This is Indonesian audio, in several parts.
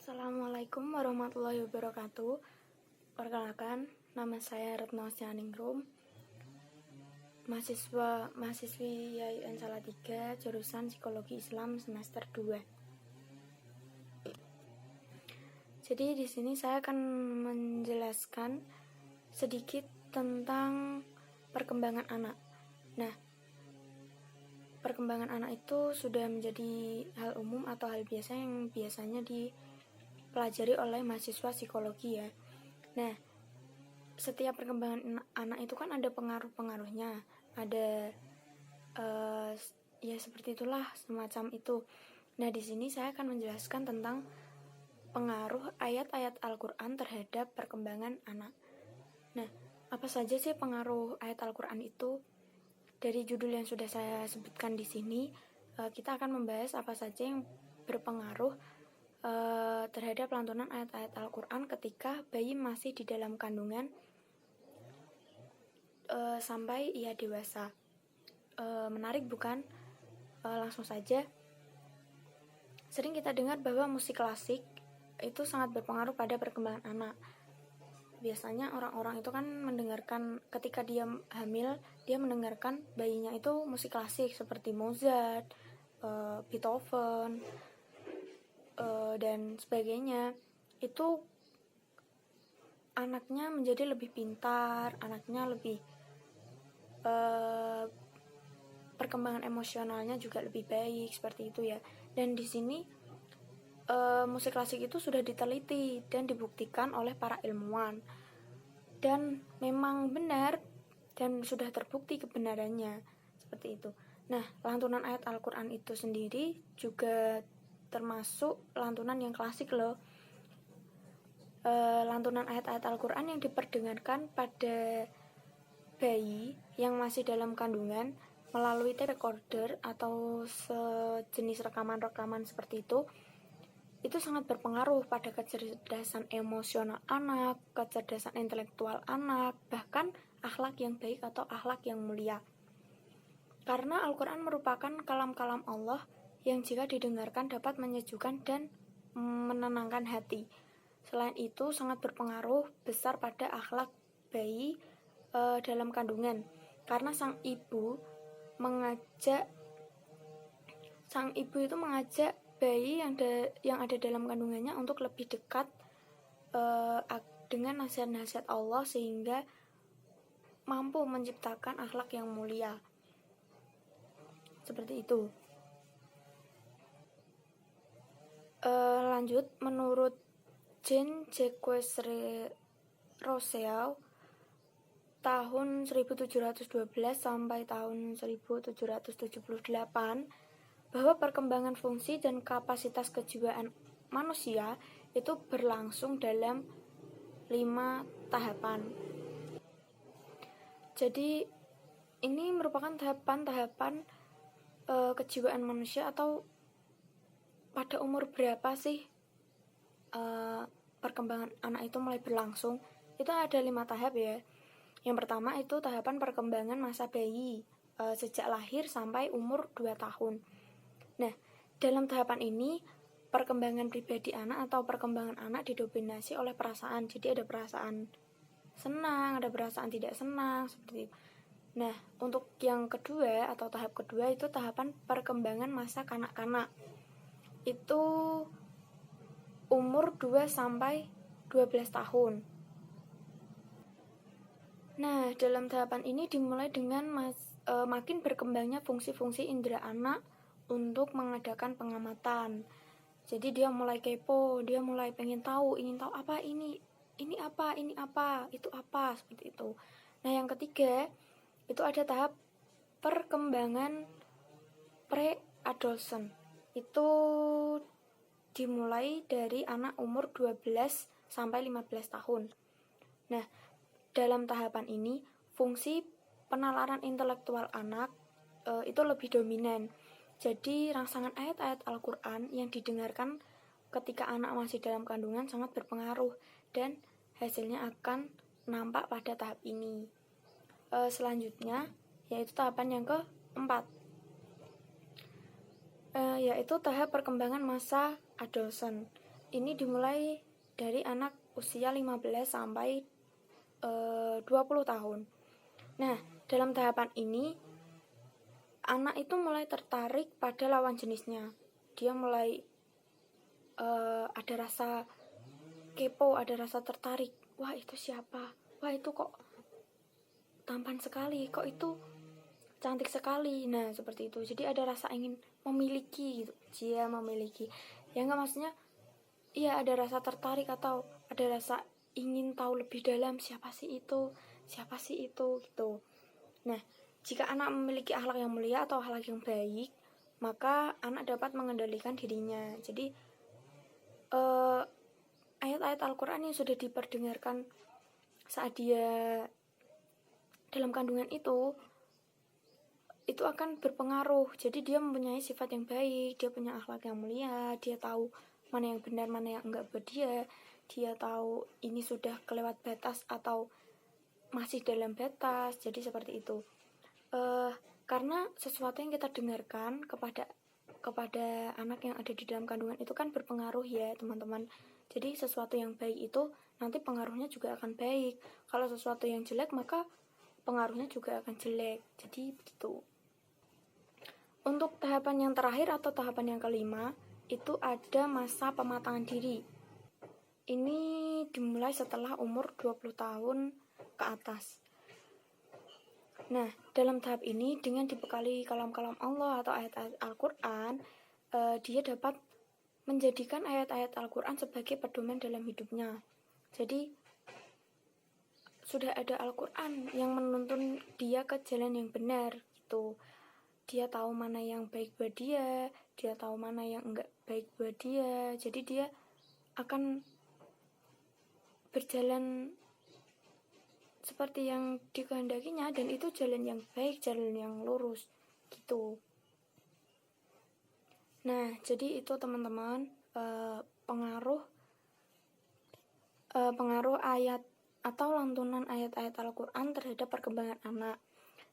Assalamualaikum warahmatullahi wabarakatuh. Perkenalkan, nama saya Retno Sianingrum, mahasiswi YAIN Salatiga, jurusan Psikologi Islam semester 2. Jadi di sini saya akan menjelaskan sedikit tentang perkembangan anak. Nah, perkembangan anak itu sudah menjadi hal umum atau hal biasa yang biasanya dipelajari oleh mahasiswa psikologi ya. Nah, setiap perkembangan anak itu kan ada pengaruh-pengaruhnya, ada ya seperti itulah, semacam itu. Nah, di sini saya akan menjelaskan tentang pengaruh ayat-ayat Al-Quran terhadap perkembangan anak. Nah, apa saja sih pengaruh ayat Al-Quran itu? Dari judul yang sudah saya sebutkan di sini, kita akan membahas apa saja yang berpengaruh terhadap lantunan ayat-ayat Al-Quran ketika bayi masih di dalam kandungan sampai ia dewasa. Menarik bukan? Langsung saja. Sering kita dengar bahwa musik klasik itu sangat berpengaruh pada perkembangan anak. Biasanya orang-orang itu kan mendengarkan ketika dia hamil, dia mendengarkan bayinya itu musik klasik seperti Mozart, Beethoven, dan sebagainya. Itu anaknya menjadi lebih pintar, anaknya lebih perkembangan emosionalnya juga lebih baik, seperti itu ya. Dan di sini musik klasik itu sudah diteliti dan dibuktikan oleh para ilmuwan, dan memang benar dan sudah terbukti kebenarannya, seperti itu. Nah, lantunan ayat Al-Quran itu sendiri juga termasuk lantunan yang klasik loh. Lantunan ayat-ayat Al-Quran yang diperdengarkan pada bayi yang masih dalam kandungan melalui tape recorder atau sejenis rekaman-rekaman seperti itu sangat berpengaruh pada kecerdasan emosional anak, kecerdasan intelektual anak, bahkan akhlak yang baik atau akhlak yang mulia. Karena Al-Quran merupakan kalam-kalam Allah yang jika didengarkan dapat menyejukkan dan menenangkan hati. Selain itu sangat berpengaruh besar pada akhlak bayi dalam kandungan, karena sang ibu itu mengajak bayi yang ada dalam kandungannya untuk lebih dekat dengan nasihat-nasihat Allah sehingga mampu menciptakan akhlak yang mulia. Seperti itu. Lanjut, menurut Jean-Jacques Rousseau tahun 1712 sampai tahun 1778 bahwa perkembangan fungsi dan kapasitas kejiwaan manusia itu berlangsung dalam 5 tahapan. Jadi ini merupakan tahapan-tahapan kejiwaan manusia, atau pada umur berapa sih perkembangan anak itu mulai berlangsung. Itu ada 5 tahap ya. Yang pertama itu tahapan perkembangan masa bayi, sejak lahir sampai umur 2 tahun. Nah, dalam tahapan ini perkembangan pribadi anak atau perkembangan anak didominasi oleh perasaan. Jadi ada perasaan senang, ada perasaan tidak senang, seperti itu. Nah, untuk yang kedua atau tahap kedua itu tahapan perkembangan masa kanak-kanak. Itu umur 2 sampai 12 tahun. Nah, dalam tahapan ini dimulai dengan makin berkembangnya fungsi-fungsi indera anak untuk mengadakan pengamatan. Jadi dia mulai kepo, dia mulai ingin tahu apa ini apa, itu apa, seperti itu. Nah, yang ketiga itu ada tahap perkembangan pre-adolescent. Itu dimulai dari anak umur 12 sampai 15 tahun. Nah, dalam tahapan ini fungsi penalaran intelektual anak itu lebih dominan. Jadi rangsangan ayat-ayat Al-Quran yang didengarkan ketika anak masih dalam kandungan sangat berpengaruh dan hasilnya akan nampak pada tahap ini. Selanjutnya yaitu tahapan yang keempat, yaitu tahap perkembangan masa adolescent. ini dimulai dari anak usia 15 sampai 20 tahun. Nah, dalam tahapan ini anak itu mulai tertarik pada lawan jenisnya. Dia mulai ada rasa kepo, ada rasa tertarik. Wah, itu siapa? Wah, itu kok tampan sekali, kok itu cantik sekali. Nah, seperti itu. Jadi ada rasa ingin memiliki gitu. Dia memiliki. Ya enggak, maksudnya iya, ada rasa tertarik atau ada rasa ingin tahu lebih dalam siapa sih itu gitu. Nah, jika anak memiliki akhlak yang mulia atau akhlak yang baik, maka anak dapat mengendalikan dirinya. Jadi ayat-ayat Al-Quran yang sudah diperdengarkan saat dia dalam kandungan itu akan berpengaruh. Jadi dia mempunyai sifat yang baik, dia punya akhlak yang mulia, dia tahu mana yang benar, mana yang enggak buat dia tahu ini sudah kelewat batas atau masih dalam batas. Jadi seperti itu. Karena sesuatu yang kita dengarkan kepada anak yang ada di dalam kandungan itu kan berpengaruh ya teman-teman. Jadi sesuatu yang baik itu nanti pengaruhnya juga akan baik. Kalau sesuatu yang jelek maka pengaruhnya juga akan jelek. Jadi begitu. Untuk tahapan yang terakhir atau tahapan yang kelima, itu ada masa pematangan diri. Ini dimulai setelah umur 20 tahun ke atas. Nah, dalam tahap ini dengan dibekali kalam-kalam Allah atau ayat-ayat Al-Quran, dia dapat menjadikan ayat-ayat Al-Quran sebagai pedoman dalam hidupnya. Jadi, sudah ada Al-Quran yang menuntun dia ke jalan yang benar gitu. Dia tahu mana yang baik buat dia tahu mana yang enggak baik buat dia. Jadi dia akan berjalan seperti yang dikehendakinya, dan itu jalan yang baik, jalan yang lurus gitu. Nah, jadi itu teman-teman pengaruh ayat atau lantunan ayat-ayat Al-Quran terhadap perkembangan anak.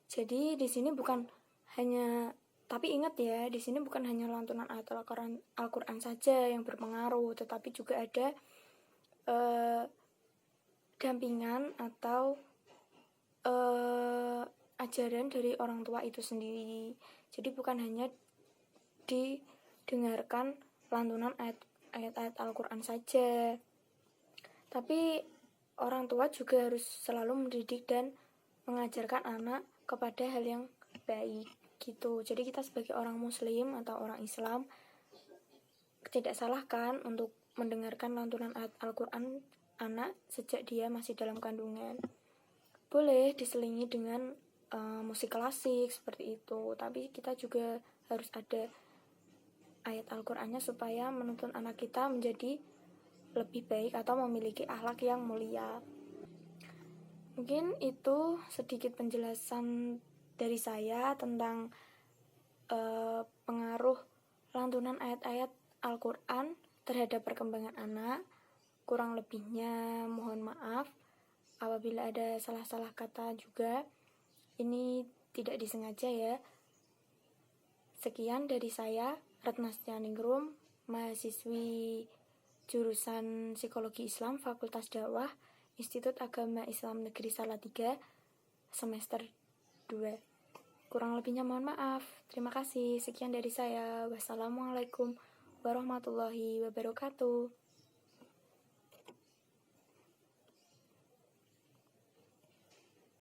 Jadi di sini bukan hanya, tapi ingat ya, di sini bukan hanya lantunan ayat Al-Quran saja yang berpengaruh, tetapi juga ada dampingan atau ajaran dari orang tua itu sendiri. Jadi bukan hanya didengarkan lantunan ayat-ayat Al-Quran saja, tapi orang tua juga harus selalu mendidik dan mengajarkan anak kepada hal yang baik gitu. Jadi kita sebagai orang muslim atau orang Islam tidak salah kan untuk mendengarkan lantunan ayat Al-Quran anak sejak dia masih dalam kandungan. Boleh diselingi dengan musik klasik seperti itu, tapi kita juga harus ada ayat Al-Qurannya supaya menuntun anak kita menjadi lebih baik atau memiliki akhlak yang mulia. Mungkin itu sedikit penjelasan dari saya tentang pengaruh lantunan ayat-ayat Al-Quran terhadap perkembangan anak. Kurang lebihnya mohon maaf apabila ada salah-salah kata juga. Ini tidak disengaja ya. Sekian dari saya, Ratna Stianingrum, mahasiswi jurusan Psikologi Islam Fakultas Dakwah Institut Agama Islam Negeri Salatiga semester 2. Kurang lebihnya mohon maaf. Terima kasih. Sekian dari saya. Wassalamualaikum warahmatullahi wabarakatuh.